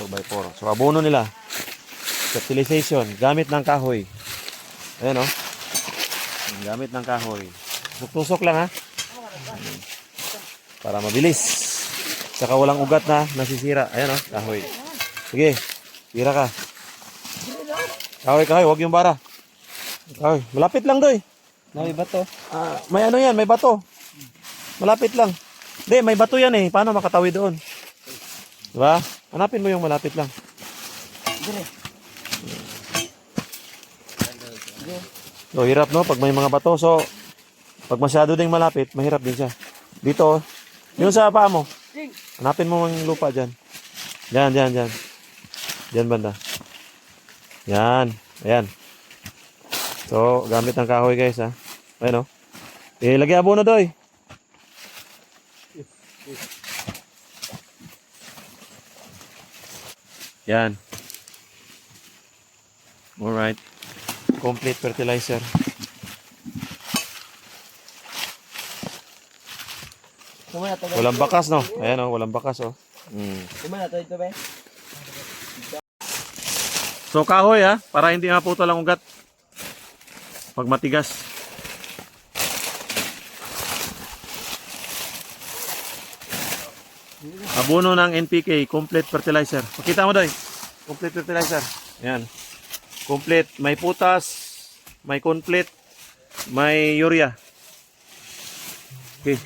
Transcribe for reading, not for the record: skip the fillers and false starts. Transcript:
4x4. So, abono nila. Fertilization, gamit ng kahoy. Ayan, oh. Gamit ng kahoy. Tusok lang, ha? Para mabilis. Saka walang ugat na nasisira. Ayan, oh, kahoy. Sige, tira ka. Kahoy, kahoy, huwag yung bara. Kahoy, malapit lang, doy. May bato. May ano yan, may bato. Malapit lang. Hindi, may bato yan eh. Paano makatawid doon? Diba? Hanapin mo yung malapit lang. So, hirap no? Pag may mga bato. So, pag masyado ding malapit, mahirap din siya. Dito, yung sa paa mo. Hanapin mo yung lupa dyan. Dyan, dyan, dyan. Dyan banda. Yan. Ayan. So, gamit ng kahoy guys ha. Ayan o. Lagay abono doy. Yan. Alright. Complete fertilizer. Walang bakas no. Ayan o, walang bakas o. Ito ba? So kahoy ha, para hindi maputol ang ugat. Pag matigas. Abono ng NPK, complete fertilizer. Pakita mo doy. Complete fertilizer. Ayan. Complete, may putas, may complete, may urea. Okay.